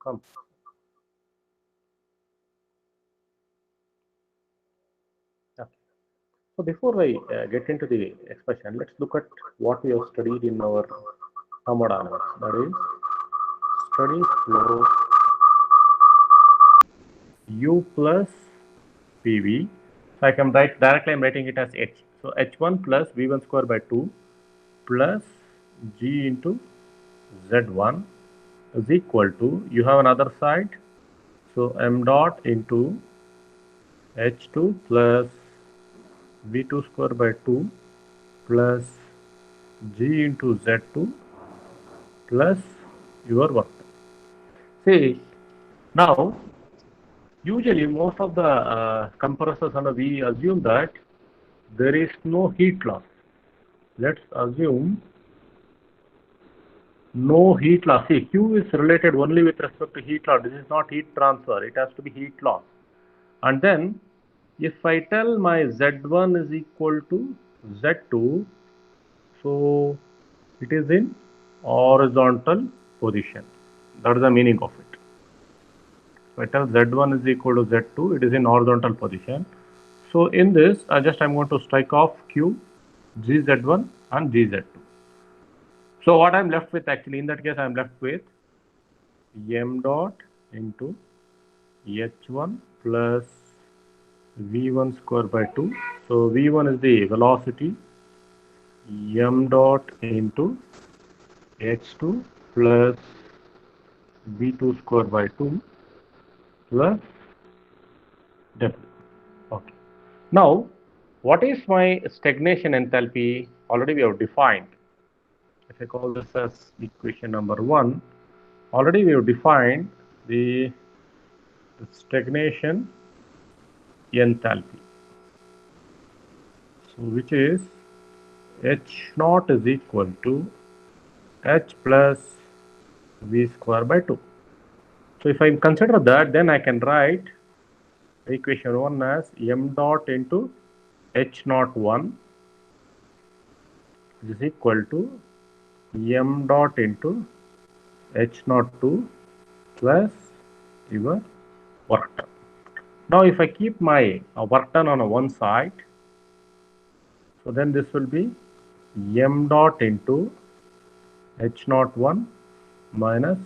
Come. Yeah. So before I get into the expression, let's look at what we have studied in our thermodynamics. That is, study flow U plus PV. So I can write directly. I'm writing it as H. So H1 plus V1 square by 2 plus G into Z1 is equal to, you have another side, so m dot into H2 plus V2 square by 2 plus G into Z2 plus your work. See, now usually most of the compressors, and we assume that there is no heat loss. Let's assume no heat loss. See, Q is related only with respect to heat loss. This is not heat transfer. It has to be heat loss. And then if I tell my Z1 is equal to Z2, so it is in horizontal position. That is the meaning of it. So I tell Z1 is equal to Z2, it is in horizontal position. So in this, I'm going to strike off Q, GZ1 and GZ2. So what I'm left with, actually in that case, I'm left with m dot into H1 plus V1 square by 2. So V1 is the velocity, m dot into H2 plus V2 square by 2 plus W. Okay. Now, what is my stagnation enthalpy? Already we have defined. If I call this as equation number 1, already we have defined the stagnation enthalpy. So, which is H naught is equal to H plus V square by 2. So, if I consider that, then I can write equation 1 as m dot into H naught 1 is equal to m dot into H naught 2 plus your work done. Now, if I keep my work done on one side, so then this will be m dot into H naught 1 minus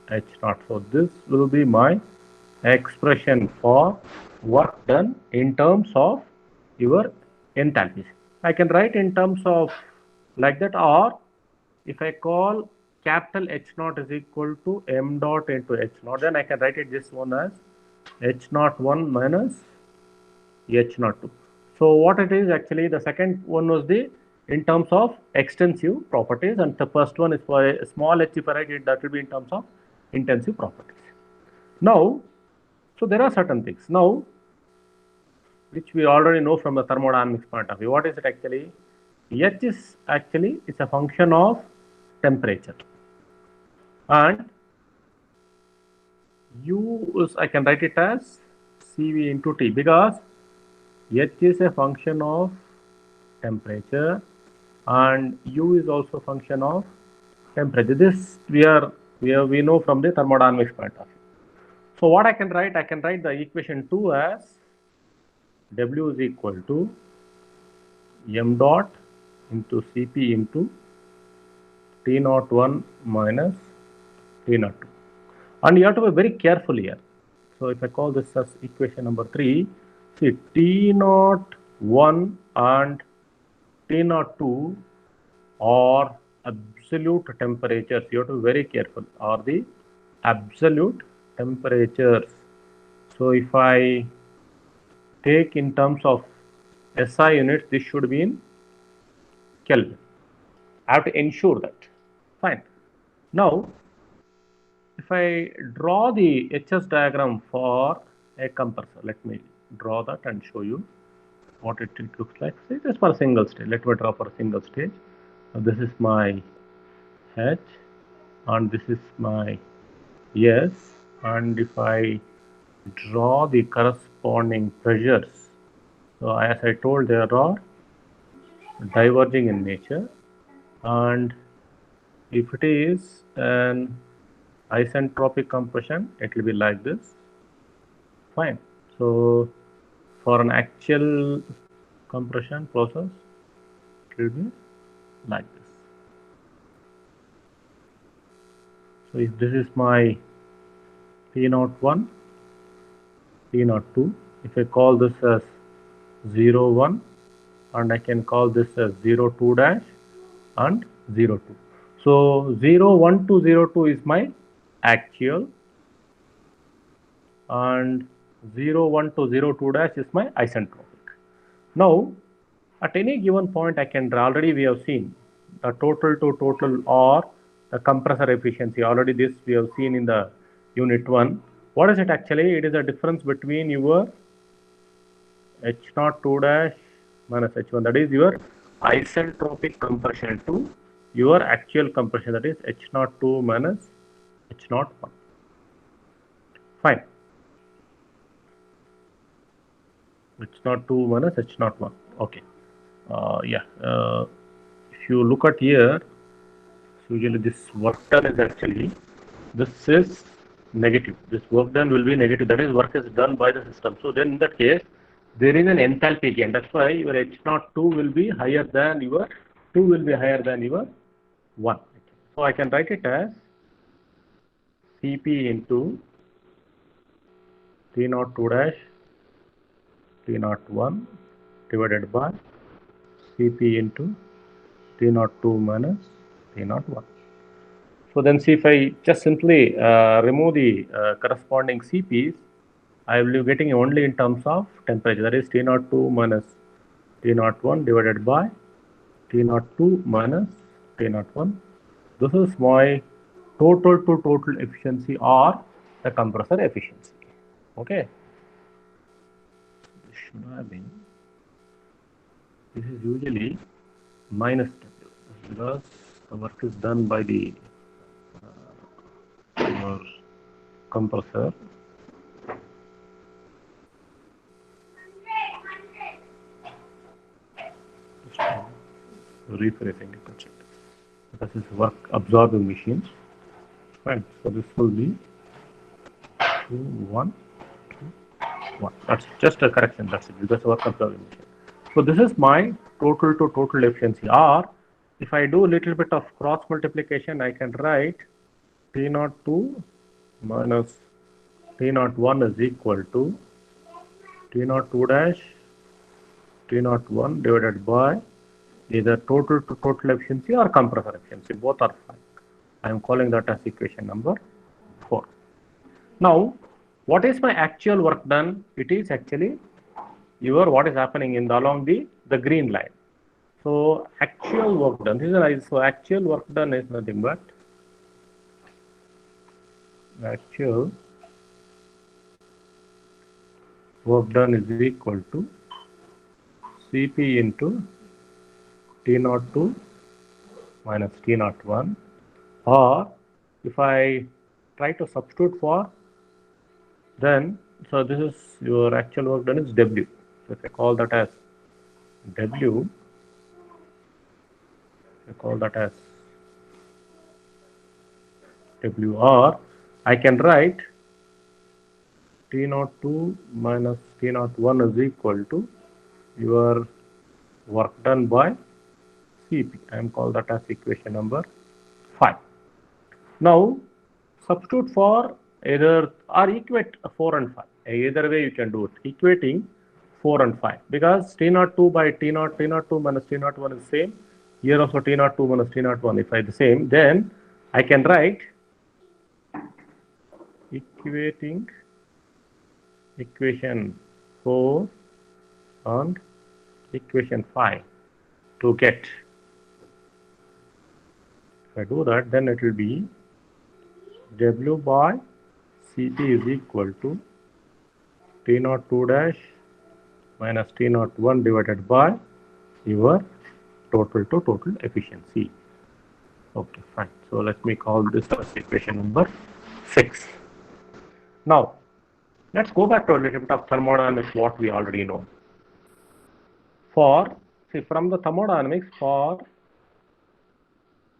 H naught. So this will be my expression for work done in terms of your enthalpies. I can write in terms of like that, or if I call capital H naught is equal to m dot into H naught, then I can write it this one as H naught 1 minus H naught 2. So what it is, actually the second one was the in terms of extensive properties, and the first one is for a small h, if I write it, that will be in terms of intensive properties. Now, so there are certain things now which we already know from the thermodynamics point of view. What is it actually? H is actually a function of temperature, and U is, I can write it as Cv into T, because H is a function of temperature and U is also function of temperature. This we know from the thermodynamics point of view. So what I can write? I can write the equation 2 as W is equal to m dot into Cp into T01 minus T02. And you have to be very careful here. So if I call this as equation number 3, see T01 and T02 are absolute temperatures. You have to be very careful, are the absolute temperatures. So if I take in terms of SI units, this should be in Kelvin. I have to ensure that. Fine. Now, if I draw the HS diagram for a compressor, let me draw that and show you what it looks like. Say this for a single stage. Let me draw for a single stage. Now this is my H and this is my S, and if I draw the corresponding pressures, so as I told, there are diverging in nature, and if it is an isentropic compression, it will be like this. Fine. So for an actual compression process, it will be like this. So if this is my T01, T02, if I call this as 01, and I can call this as 02 dash and 02. So 01 to 02 is my actual, and 01 to 02 dash is my isentropic. Now at any given point I can draw, already we have seen the total to total or the compressor efficiency, already this we have seen in the unit 1. What is it actually? It is a difference between your H02 dash minus H1, that is your isentropic compression to your actual compression, that is H02 minus H01. Fine. H02 minus H01. Okay. Yeah. If you look at here, usually this work done is actually, this is negative. This work done will be negative. That is, work is done by the system. So then in that case, there is an enthalpy gain. That's why your H02 will be higher than your 2 will be higher than your 1. So I can write it as Cp into T02 dash T01 divided by Cp into T02 minus T01. So then see, if I just simply remove the corresponding Cp's, I will be getting only in terms of temperature, that is T02 minus T01 divided by T02 minus T01. This is my total to total efficiency or the compressor efficiency. Okay. This should have been, this is usually minus W because the work is done by the your compressor. Rephrasing it, that's it. This is work absorbing machines. Right. So this will be 2, 1, 2, 1. That's just a correction. That's it. Because work absorbing machine. So this is my total to total efficiency. Or if I do a little bit of cross multiplication, I can write T02 minus T01 is equal to T02 dash T01 divided by either total to total efficiency or compressor efficiency. Both are fine. I am calling that as equation number 4. Now, what is my actual work done? It is actually your what is happening in along the green line. So actual work done. This is so actual work done is nothing but actual work done is equal to Cp into T02 minus T01, or if I try to substitute for, then so this is your actual work done is W. So if I call that as W, I call that as W, or I can write T02 minus T01 is equal to your work done by Cp. I am called that as equation number 5. Now substitute for either or equate 4 and 5. Either way you can do it. Equating 4 and 5 because T02 by T02 minus T01 is same. Here also T02 minus T01 if I the same, then I can write equating equation 4 and equation 5 to get. If I do that, then it will be W by Cp is equal to T02 dash minus T01 divided by your total to total efficiency. Okay, fine. So let me call this as equation number 6. Now, let's go back to a little bit of thermodynamics, what we already know. For, see, from the thermodynamics, for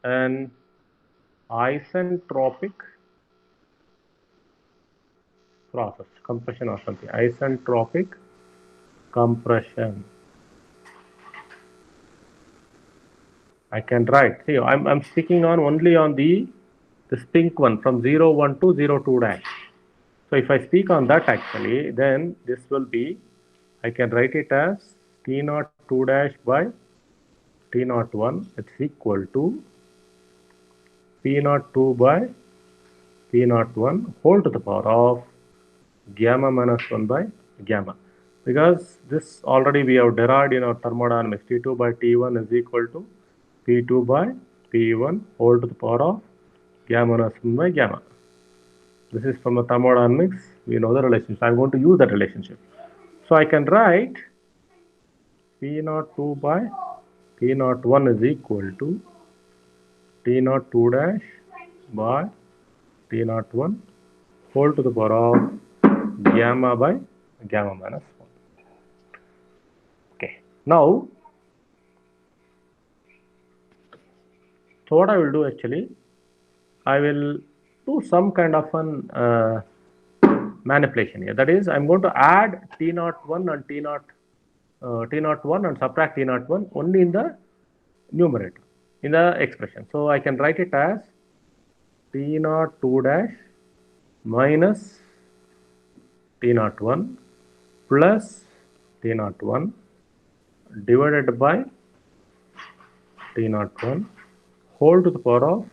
an isentropic process, compression or something, isentropic compression. I can write, see, I'm speaking on only on this pink one from 01 to 02 dash. So if I speak on that actually, then this will be, I can write it as T02 dash by T01, it's equal to P02 by P01 whole to the power of gamma minus 1 by gamma. Because this already we have derived in our thermodynamics, T2 by T1 is equal to P2 by P1 whole to the power of gamma minus 1 by gamma. This is from the thermodynamics, we know the relationship. I'm going to use that relationship. So I can write P02 by P01 is equal to T02 dash by T01 whole to the power of gamma by gamma minus 1. Okay, now, so what I will do actually, I will do some kind of an manipulation here. That is, I'm going to add T01 and T01 and subtract T01 only in the numerator, in the expression. So I can write it as T02 dash minus T01 plus T01 divided by T01 whole to the power of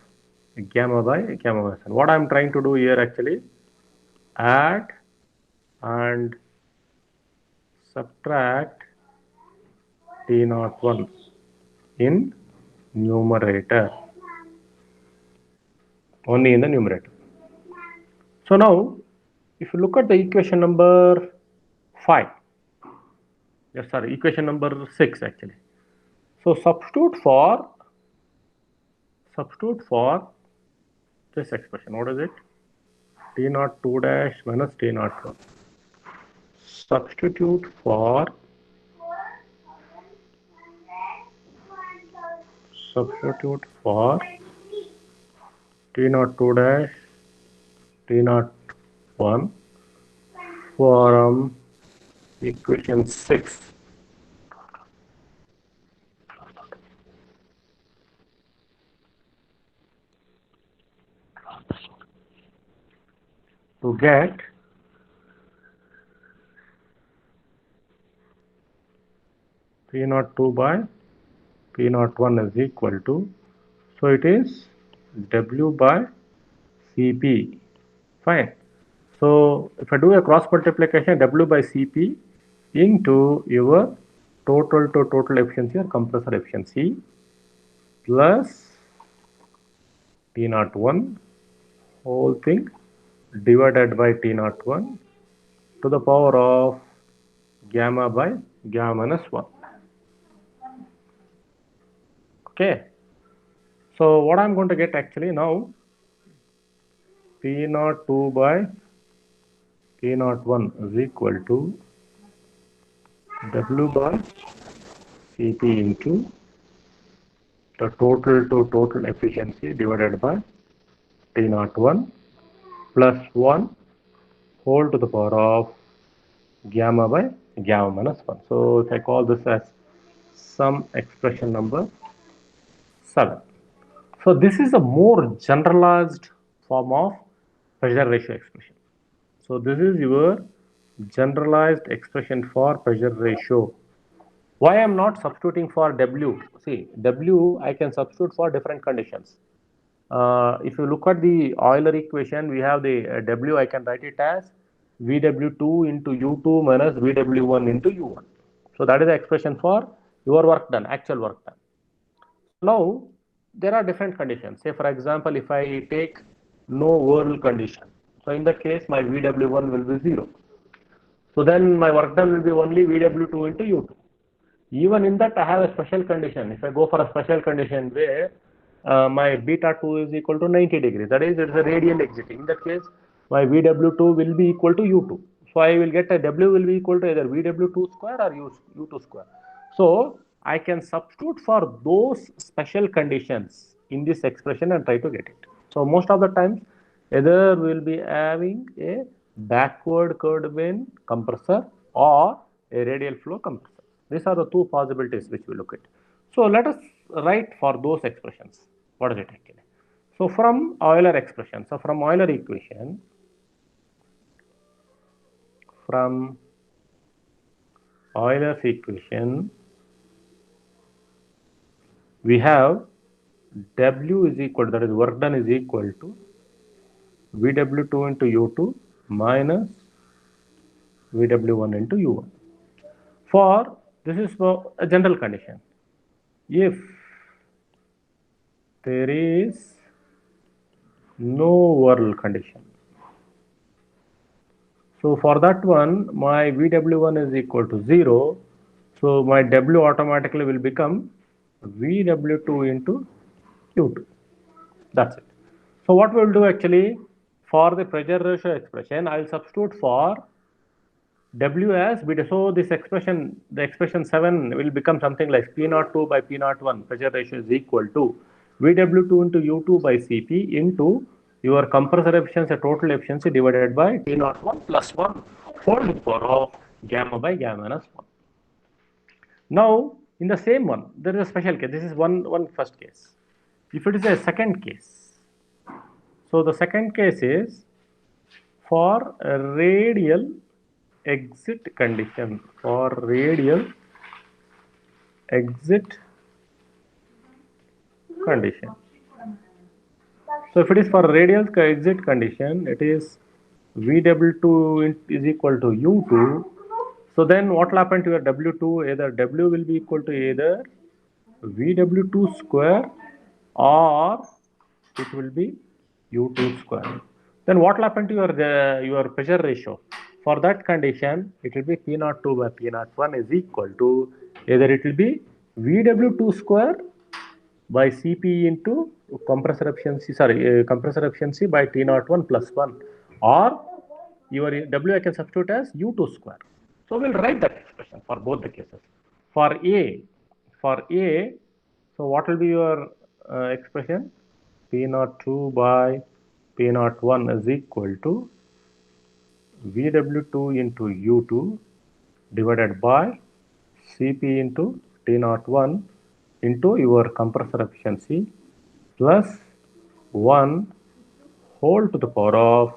gamma by gamma minus 1. What I am trying to do here actually, add and subtract T01 in numerator, only in the numerator. So now, if you look at the equation number 5, yes, sorry, equation number 6 actually. So substitute for this expression. What is it? T02 dash minus T01. Substitute for T02 dash T01 from equation 6. To get P02 by P01 is equal to, so it is W by Cp. Fine. So if I do a cross multiplication, W by Cp into your total to total efficiency or compressor efficiency plus T01 whole thing divided by T01 to the power of gamma by gamma minus 1. Okay. So what I'm going to get actually now, P02 by P01 is equal to W by Cp into the total to total efficiency divided by T01 plus 1 whole to the power of gamma by gamma minus 1. So if I call this as some expression number 7. So this is a more generalized form of pressure ratio expression. So this is your generalized expression for pressure ratio. Why I am not substituting for W? See, W I can substitute for different conditions. If you look at the Euler equation, we have the W, I can write it as VW2 into U2 minus VW1 into U1. So that is the expression for your work done, actual work done. Now, there are different conditions. Say, for example, if I take no whirl condition, so in that case, my VW1 will be 0. So then my work done will be only VW2 into U2. Even in that, I have a special condition. If I go for a special condition where my beta 2 is equal to 90 degrees, that is, it's a radial exiting. In that case, my VW2 will be equal to U2. So I will get a W will be equal to either VW2 square or U2 square. So I can substitute for those special conditions in this expression and try to get it. So most of the times, either we will be having a backward curved compressor or a radial flow compressor. These are the two possibilities which we look at. So let us write for those expressions. What is it actually? So from Euler expression, so from Euler equation, from Euler's equation, we have W is equal, that is work done is equal to VW2 into U2 minus VW1 into U1. For this is for a general condition. If there is no whirl condition, so for that one, my VW1 is equal to 0. So my W automatically will become VW2 into U2. That's it. So what we'll do actually, for the pressure ratio expression, I'll substitute for W as beta. So this expression, the expression 7 will become something like P02 by P01 pressure ratio is equal to VW2 into U2 by Cp into your compressor efficiency, total efficiency divided by T01 plus 1 whole to the power of gamma by gamma minus 1. Now, in the same one, there is a special case. This is one first case. If it is a second case, so the second case is for a radial exit condition, for radial exit condition. So if it is for radial exit condition, it is VW2 is equal to U2. So then what will happen to your W2? Either W will be equal to either VW2 square or it will be U2 square. Then what will happen to your pressure ratio? For that condition, it will be P02 by P01 is equal to either it will be VW2 square by Cp into compressor efficiency, compressor efficiency by T01 plus 1, or your W I can substitute as U2 square. So we'll write that expression for both the cases. For A, so what will be your expression? P02 by P01 is equal to VW2 into U2 divided by Cp into T01 into your compressor efficiency plus 1 whole to the power of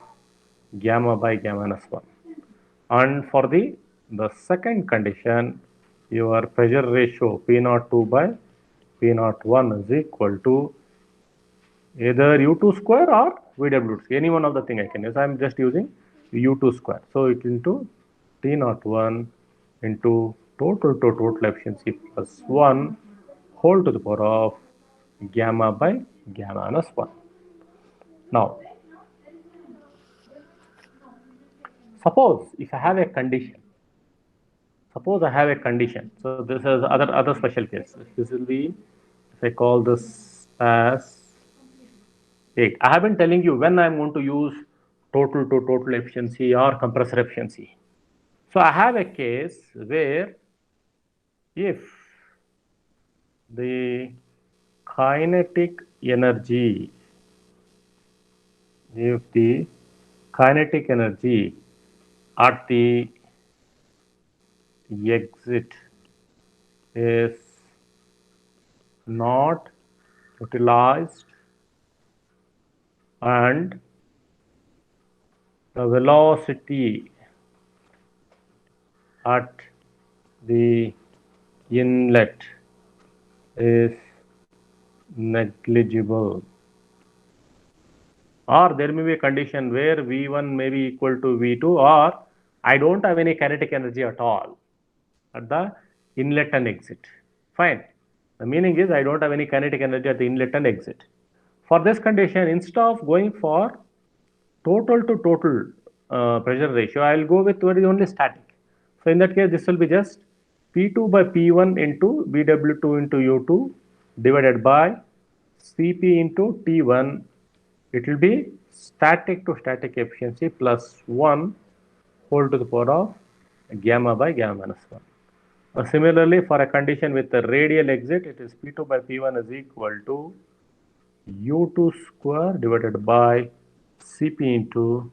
gamma by gamma minus 1. And for the second condition, your pressure ratio P02 by P01 is equal to either U2 square or VW2. Any one of the thing I can use. I am just using U2 square. So it into T01 into total efficiency plus 1 whole to the power of gamma by gamma minus 1. Now, suppose if I have a condition, so this is other special case. This will be, if I call this as 8. I have been telling you when I am going to use total to total efficiency or compressor efficiency. So I have a case where if the kinetic energy, at the exit is not utilized and the velocity at the inlet is negligible, or there may be a condition where V1 may be equal to V2, or I don't have any kinetic energy at all at the inlet and exit. Fine. The meaning is I don't have any kinetic energy at the inlet and exit. For this condition, instead of going for total to total pressure ratio, I will go with what is only static. So in that case, this will be just P2 by P1 into VW2 into U2 divided by Cp into T1. It will be static to static efficiency plus 1 whole to the power of gamma by gamma minus 1. Similarly, for a condition with the radial exit, it is P2 by P1 is equal to U2 square divided by Cp into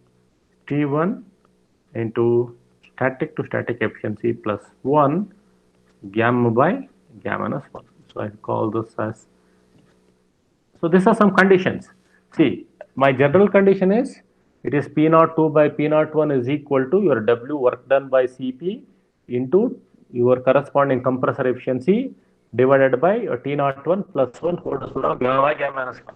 T1 into static to static efficiency plus 1 gamma by gamma minus 1. So I call this as, so these are some conditions. See, my general condition is it is P naught 2 by P naught 1 is equal to your W work done by Cp into your corresponding compressor efficiency divided by your T naught 1 plus 1 whole to the power of gamma by gamma minus 1.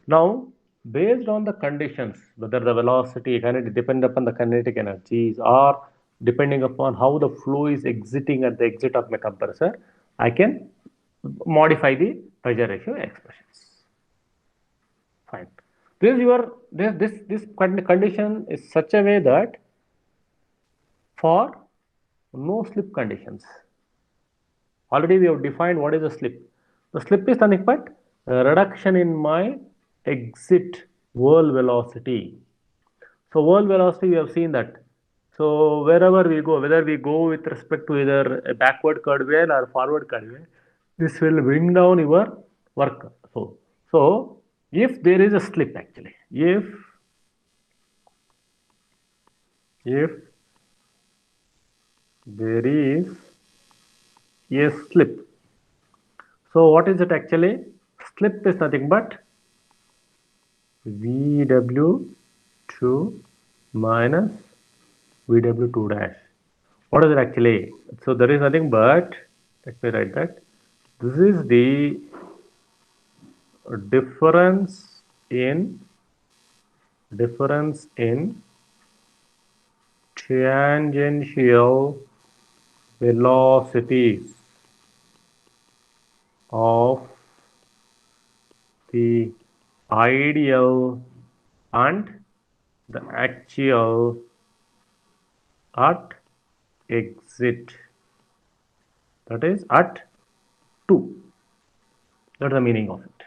Now, based on the conditions, whether the velocity can depend upon the kinetic energies or depending upon how the flow is exiting at the exit of my compressor, I can modify the pressure ratio expressions. Fine. This condition is such a way that for no slip conditions. Already we have defined what is the slip. The slip is nothing but a reduction in my exit whirl velocity. So whirl velocity, we have seen that. So wherever we go, whether we go with respect to either a backward curve wheel or forward curve wheel, this will bring down your work. So if there is a slip actually, if there is a slip, so what is it actually? Slip is nothing but VW2 minus VW2 dash. What is it actually? So there is nothing but, let me write that. This is the difference in tangential velocities of the ideal and the actual at exit, that is at 2. That's the meaning of it.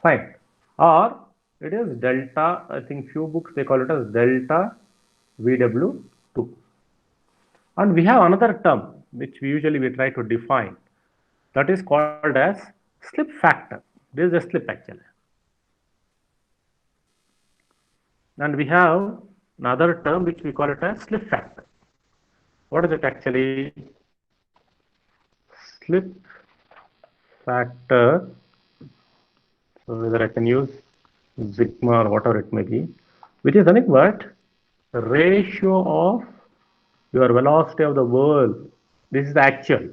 Fine. Or it is delta, I think few books they call it as delta VW2. And we have another term which we try to define, that is called as slip factor. This is a slip actually. And we have another term which we call it as slip factor. What is it actually? Slip factor. So whether I can use sigma or whatever it may be, which is nothing but ratio of your velocity of the whirl. This is the actual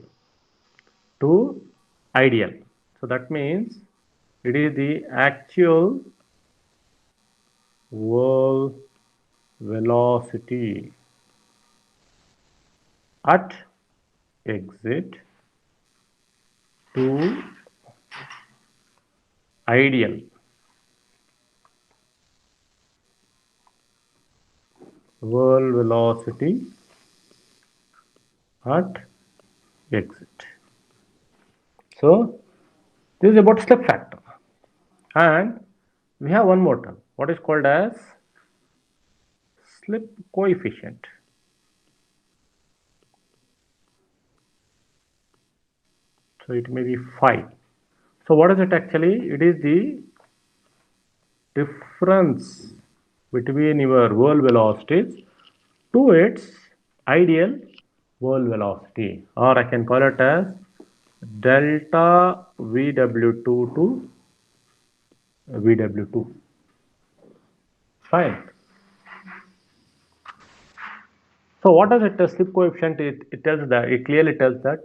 to ideal. So that means it is the actual whirl velocity at exit to ideal whirl velocity at exit. So this is about slip factor. And we have one more term, what is called as slip coefficient. So it may be phi. So what is it actually? It is the difference between your whirl velocities to its ideal whirl velocity, or I can call it as delta VW2 to VW2. Fine. So what does it slip coefficient? It tells that, it clearly tells that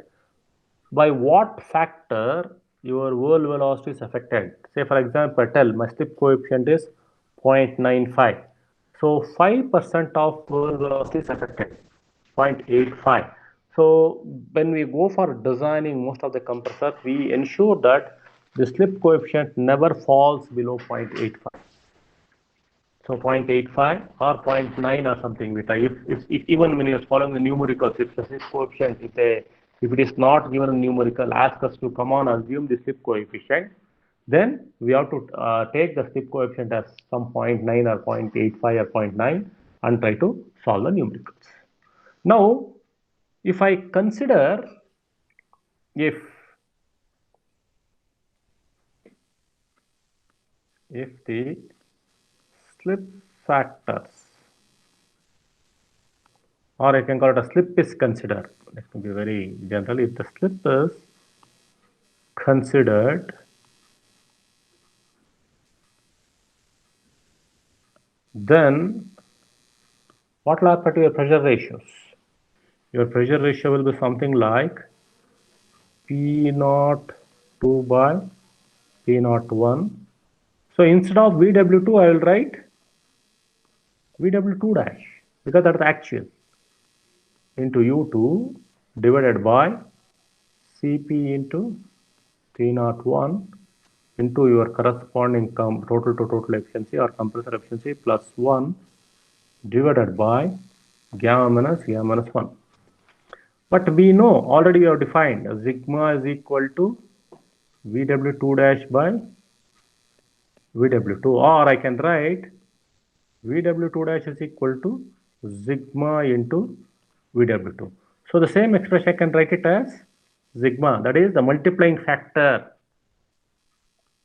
by what factor your whirl velocity is affected. Say for example, tell my slip coefficient is 0.95. So 5% of whirl velocity is affected, 0.85. So when we go for designing most of the compressors, we ensure that the slip coefficient never falls below 0.85. So 0.85 or zero point 0.9 or something. If even when you're following the numericals, if the slip coefficient, if it is not given a numerical, ask us to come on assume the slip coefficient, then we have to take the slip coefficient as some 0.9 or 0.85 or zero point 0.9 and try to solve the numericals. Now, if I consider if the slip factors or I can call it a slip is considered. Let me be very general. If the slip is considered, then what will happen to your pressure ratios? Your pressure ratio will be something like P naught 2 by P naught 1. So instead of VW2, I will write VW2 dash because that's the actual into U2 divided by Cp into T naught 1 into your corresponding total to total efficiency or compressor efficiency plus 1 divided by gamma minus 1. But we know already we have defined sigma is equal to VW2 dash by VW2, or I can write VW2 dash is equal to sigma into VW2. So the same expression I can write it as sigma, that is the multiplying factor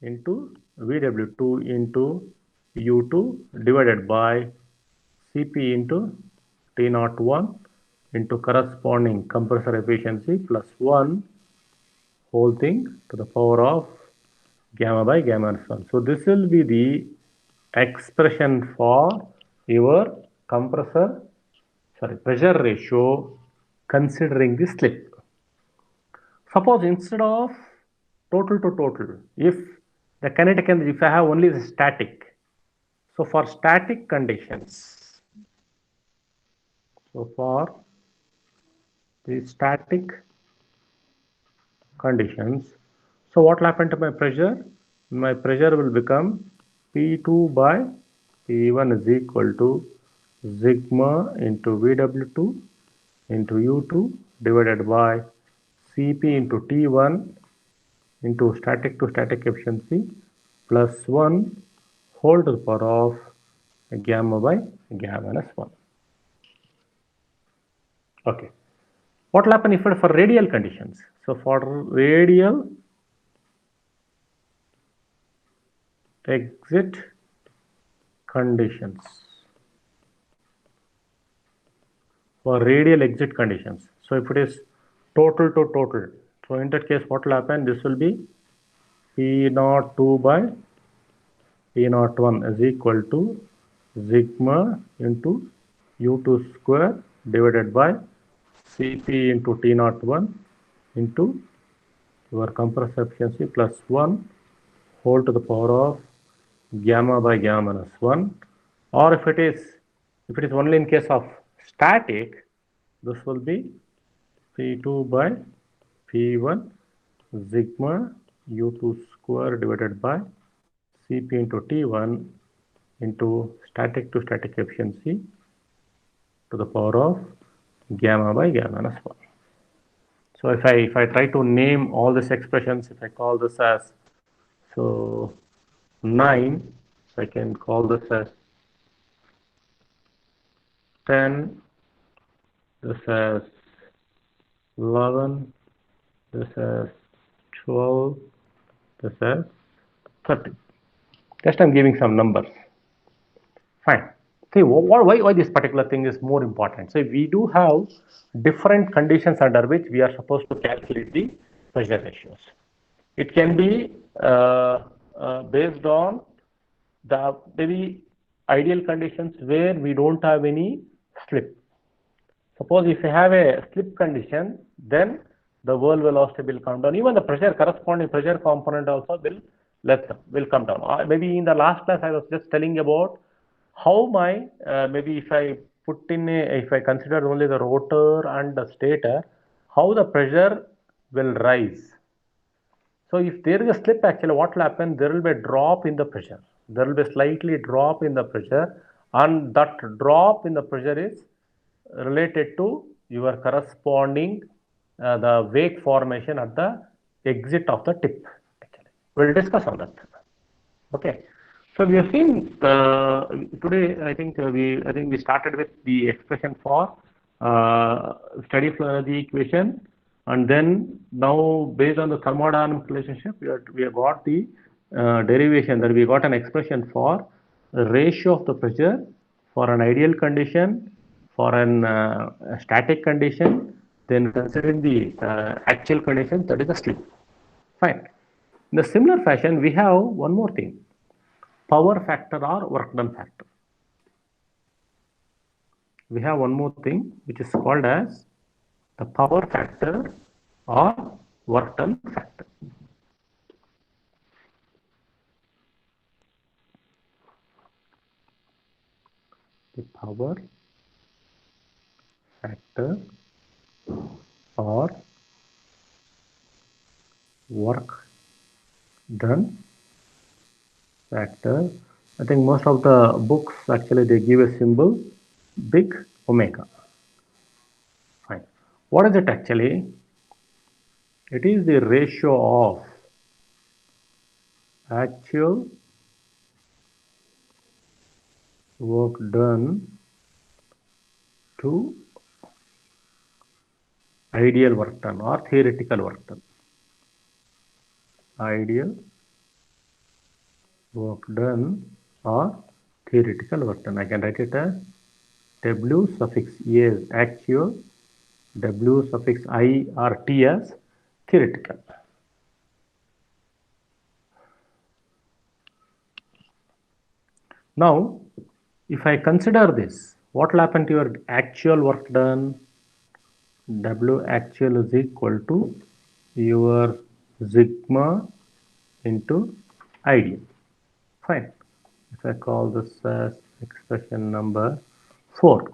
into VW2 into U2 divided by Cp into T01 into corresponding compressor efficiency plus 1 whole thing to the power of gamma by gamma minus 1. So this will be the expression for your pressure ratio considering the slip. Suppose instead of total to total, if the kinetic energy, if I have only the static, so for static conditions, so for the static conditions, so what will happen to my pressure? My pressure will become P2 by P1 is equal to sigma into VW2 into U2 divided by Cp into T1 into static to static efficiency plus 1 whole to the power of gamma by gamma minus 1. Okay. What will happen if for radial conditions? So for radial exit conditions, for radial exit conditions. So if it is total to total, so in that case what will happen? This will be P02 by P01 is equal to sigma into U2 square divided by Cp into T01 into your compressor efficiency plus 1 whole to the power of gamma by gamma minus 1. Or if it is only in case of static, this will be P2 by P1 sigma U2 square divided by Cp into T1 into static to static efficiency to the power of gamma by gamma minus 1. So if I try to name all these expressions, if I call this as, so 9, so I can call this as 10, this as 11, this as 12, this as 30. Just I'm giving some numbers. Fine. See, why this particular thing is more important. So we do have different conditions under which we are supposed to calculate the pressure ratios. It can be based on the maybe ideal conditions where we don't have any slip. Suppose if you have a slip condition, then the whirl velocity will come down. Even the pressure, corresponding pressure component also will come down. Maybe in the last class I was just telling about how my maybe if I if I consider only the rotor and the stator, how the pressure will rise. So if there is a slip, actually what will happen? There will be a drop in the pressure. There will be a slightly drop in the pressure, and that drop in the pressure is related to your corresponding the wake formation at the exit of the tip. Actually, we'll discuss on that. Okay. So we have seen today. I think we started with the expression for steady flow energy equation, and then now based on the thermodynamic relationship, we have got the derivation, that we got an expression for the ratio of the pressure for an ideal condition, for an static condition, then considering the actual condition, that is the slip. Fine. In the similar fashion, we have one more thing, power factor or work done factor. We have one more thing which is called as the power factor or work done factor. The power factor or work done factor. I think most of the books actually they give a symbol big omega. Fine. What is it actually? It is the ratio of actual work done to ideal work done or theoretical work done. Ideal work done or theoretical work done. I can write it as W suffix E as actual, W suffix I or T as theoretical. Now, if I consider this, what will happen to your actual work done? W actual is equal to your sigma into ideal. Fine. If I call this as expression number 4.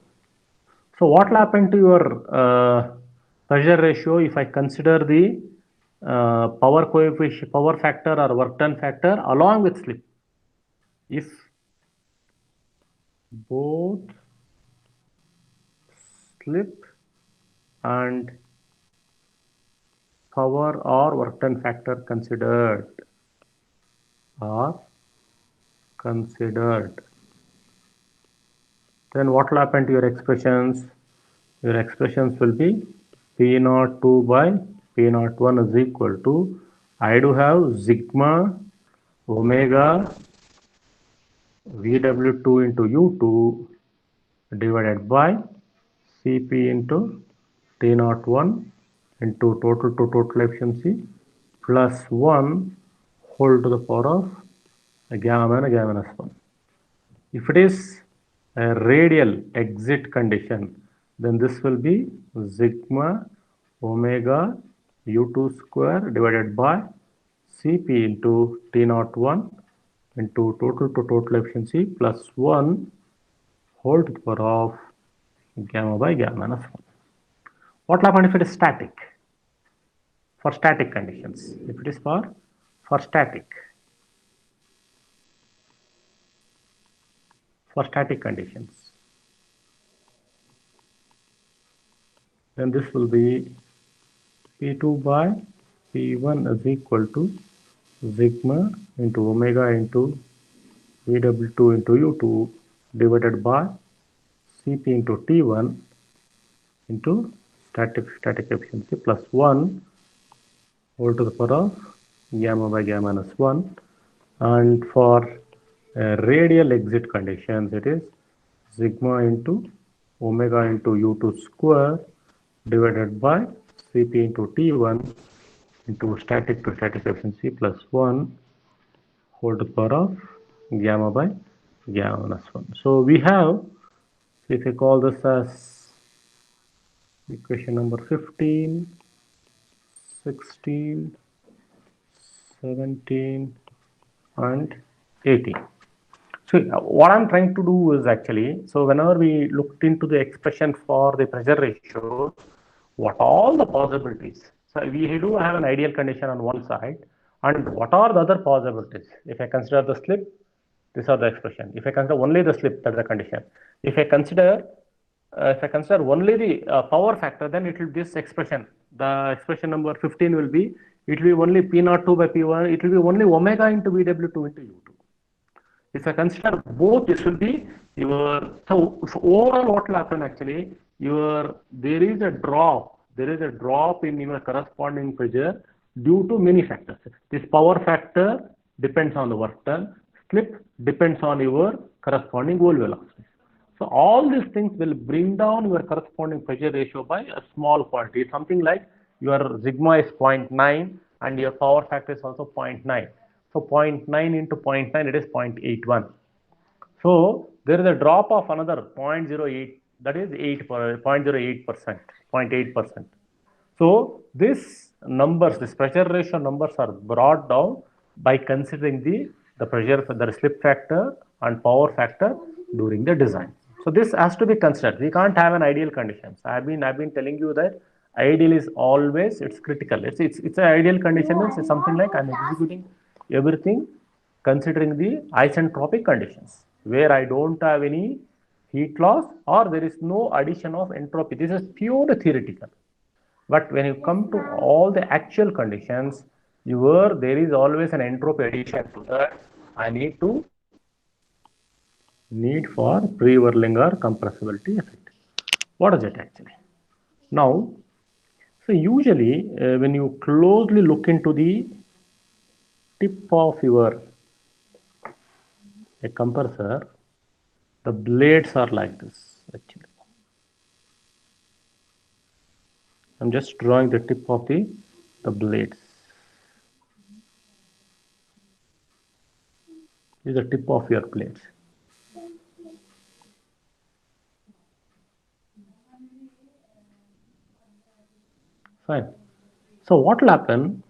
So what will happen to your pressure ratio if I consider the power coefficient, power factor or work done factor along with slip? If both slip and power or work done factor considered are considered, then what will happen to your expressions? Your expressions will be P02 by P01 is equal to, I do have sigma omega VW2 into U2 divided by Cp into T01 into total to total efficiency plus 1 whole to the power of gamma minus 1. If it is a radial exit condition, then this will be sigma omega U2 square divided by Cp into T01 into total to total efficiency plus 1 whole to the power of gamma by gamma minus 1. What will happen if it is static? For static conditions. If it is for static conditions, then this will be P2 by P1 is equal to sigma into omega into VW2 into U2 divided by Cp into T1 into static efficiency plus 1 whole to the power of gamma by gamma minus 1. And for radial exit conditions, it is sigma into omega into U2 square divided by Cp into T1 into static to static efficiency plus 1 whole to the power of gamma by gamma minus 1. So we have, if we call this as equation number 15, 16, 17 and 18. So what I'm trying to do is actually, so whenever we looked into the expression for the pressure ratios, what all the possibilities? So we do have an ideal condition on one side, and what are the other possibilities? If I consider the slip, these are the expression. If I consider only the slip, that's the condition. If I consider only the power factor, then it will be this expression. The expression number 15 will be, it will be only P02 by P1, it will be only omega into VW2 into U2. If I consider both, this will be your, so overall what will happen actually, there is a drop in your corresponding pressure due to many factors. This power factor depends on the work done, slip depends on your corresponding whole velocity. So all these things will bring down your corresponding pressure ratio by a small quantity. Something like your sigma is 0.9 and your power factor is also 0.9. So 0.9 into 0.9, it is 0.81. So there is a drop of another 0.08, that is 0.08%, 0.8%. So these numbers, this pressure ratio numbers are brought down by considering the pressure, the slip factor and power factor during the design. So this has to be considered. We can't have an ideal conditions. I've been telling you that ideal is always, it's critical. It's an ideal condition means it's something like I'm executing everything considering the isentropic conditions where I don't have any heat loss or there is no addition of entropy. This is pure theoretical. But when you come to all the actual conditions, there is always an entropy addition to that. I need for pre-whirling or compressibility effect. What is it actually? Now, so usually when you closely look into the tip of your a compressor, the blades are like this actually. I'm just drawing the tip of the blades. This is the tip of your blades. Fine. So what will happen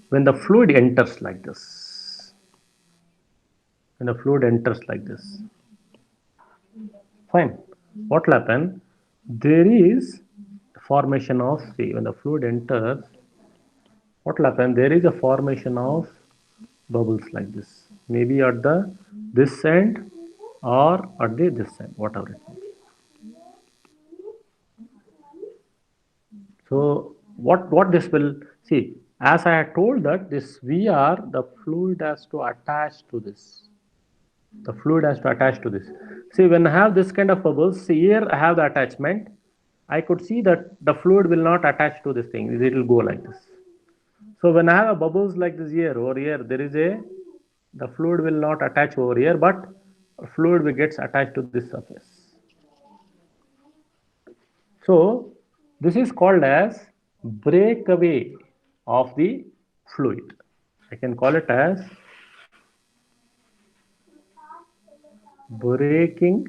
when the fluid enters like this? When the fluid enters like this, fine. What will happen? There is formation of, see, when the fluid enters, what will happen? There is a formation of bubbles like this. Maybe at the this end or at the this end, whatever it may be. So what this will see, as I had told that this VR, the fluid has to attach to this. The fluid has to attach to this. See, when I have this kind of bubbles, see here I have the attachment. I could see that the fluid will not attach to this thing. It will go like this. So when I have a bubbles like this here, over here, the fluid will not attach over here, but fluid will gets attached to this surface. So this is called as breakaway of the fluid. I can call it as breaking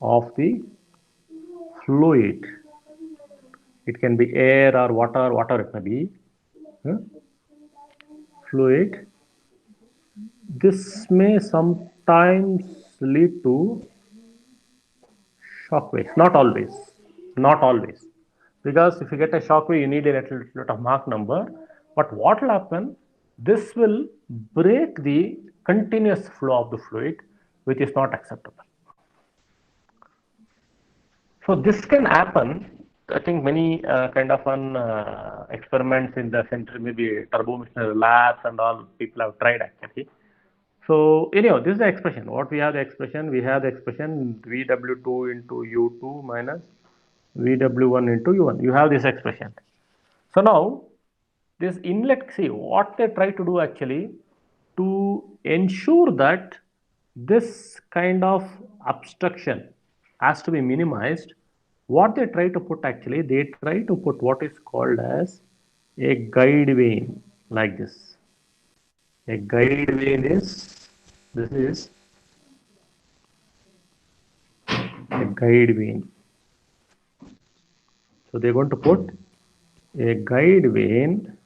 of the fluid. It can be air or water, whatever it may be. Fluid. This may sometimes lead to shock waves. Not always. Not always. Because if you get a shock wave, you need a little bit of Mach number. But what will happen? This will break the continuous flow of the fluid, which is not acceptable. So this can happen. I think many kind of experiments in the center, maybe turbomachinery labs and all, people have tried actually. So anyhow, this is the expression. What we have the expression? We have the expression VW2 into U2 minus VW1 into U1. You have this expression. So now this inlet, see what they try to do actually to ensure that this kind of obstruction has to be minimized. What they try to put actually, they try to put what is called as a guide vane like this. A guide vane is, this is a guide vane. So they're going to put a guide vane,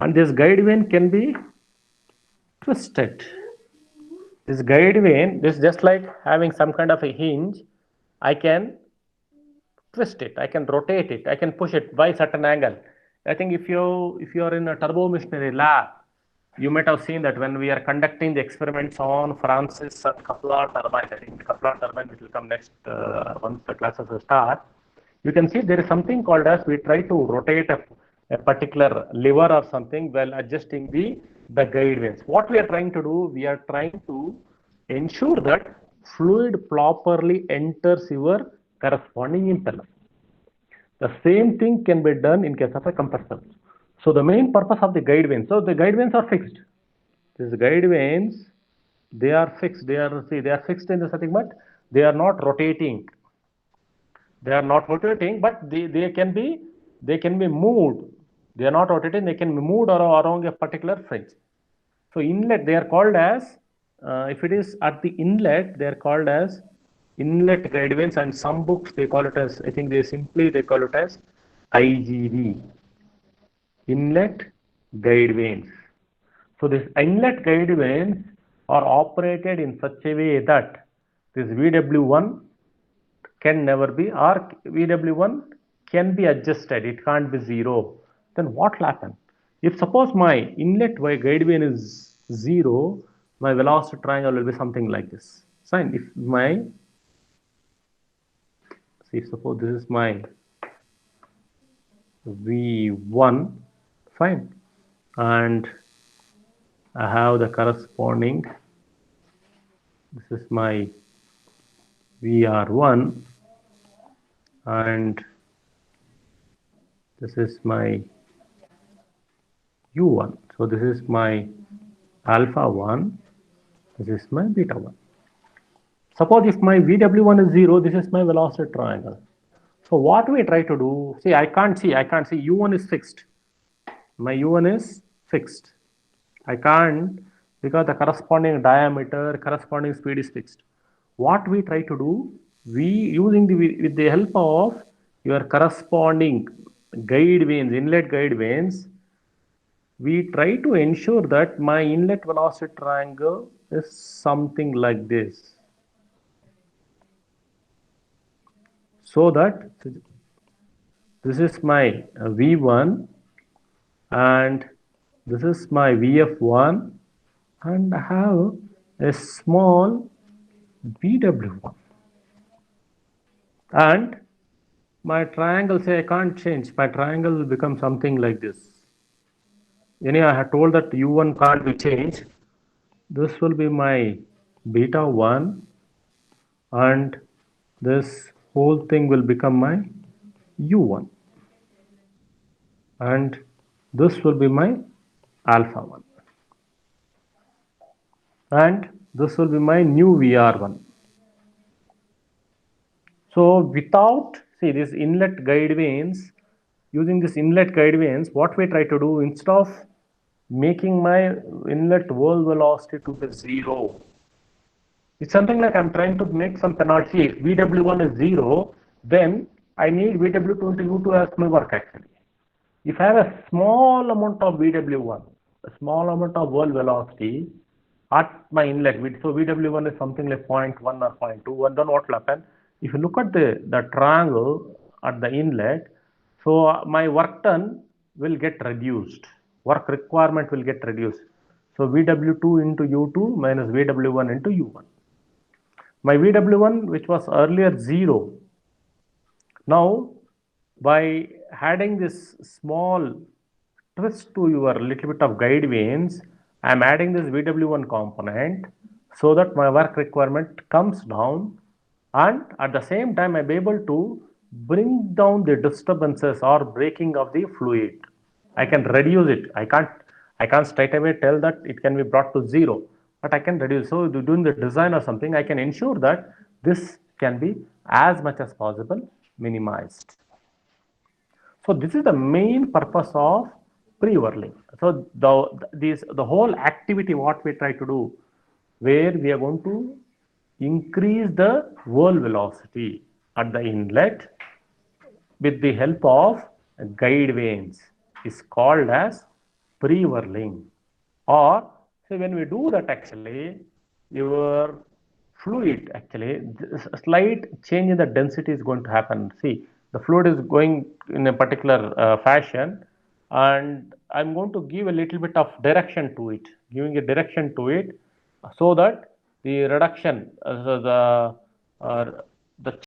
and this guide vane can be twisted. This guide vane, this is just like having some kind of a hinge. I can twist it, I can rotate it, I can push it by certain angle. I think if you are in a turbomachinery lab, you might have seen that when we are conducting the experiments on Francis Kaplan turbine, I think Kaplan turbine, which will come next once the classes will start. You can see there is something called as, we try to rotate a particular lever or something while adjusting the guide vanes. What we are trying to do, we are trying to ensure that fluid properly enters your corresponding impeller. The same thing can be done in case of a compressor. So the main purpose of the guide vanes, so the guide vanes are fixed. These guide vanes they are fixed. They are fixed in the setting, but they are not rotating. They are not rotating, but they can be moved. They are not rotating. They can be moved around a particular fringe. So inlet, they are called as, if it is at the inlet, they are called as inlet guide vanes, and some books they call it as, I think they call it as IGV, inlet guide vanes. So this inlet guide vanes are operated in such a way that this VW1 can never be, or VW1 can be adjusted, it can't be zero. Then what will happen? If suppose my inlet guide vane is zero, my velocity triangle will be something like this. Fine. If my, see, suppose this is my V1, fine, and I have the corresponding, this is my VR1, and this is my U1. So this is my alpha 1, this is my beta 1. Suppose if my VW1 is 0, this is my velocity triangle. So what we try to do, see, I can't see, U1 is fixed. My U1 is fixed. I can't, because the corresponding diameter, corresponding speed is fixed. What we try to do, with the help of your corresponding guide vanes, inlet guide vanes, we try to ensure that my inlet velocity triangle is something like this. So that this is my V1 and this is my VF1, and I have a small VW1, and my triangle, say I can't change, my triangle will become something like this. Anyhow, I have told that U1 can't be changed. This will be my beta 1, and this whole thing will become my U1, and this will be my alpha 1, and this will be my new VR1. So without, see, this inlet guide vanes, using this inlet guide vanes, what we try to do, instead of making my inlet wall velocity to be 0, it's something like I'm trying to make some penalty. If VW1 is 0, then I need VW2 into U2 as my work actually. If I have a small amount of VW1, a small amount of wall velocity at my inlet, so VW1 is something like 0.1 or 0.2, and then what will happen? If you look at the triangle at the inlet, so my work done will get reduced, work requirement will get reduced. So VW2 into U2 minus VW1 into U1. My VW1, which was earlier 0, now by adding this small twist to your little bit of guide vanes, I am adding this VW1 component so that my work requirement comes down, and at the same time I be able to bring down the disturbances or breaking of the fluid. I can reduce it. I can't straight away tell that it can be brought to 0, but I can reduce. So doing the design or something, I can ensure that this can be as much as possible minimized. So this is the main purpose of pre-whirling. So the whole activity what we try to do, where we are going to increase the whirl velocity at the inlet with the help of guide vanes, is called as pre-whirling. Or, so when we do that, actually your fluid, actually a slight change in the density is going to happen. See, the fluid is going in a particular fashion, and I'm going to give a little bit of direction to it, giving a direction to it, so that the reduction, the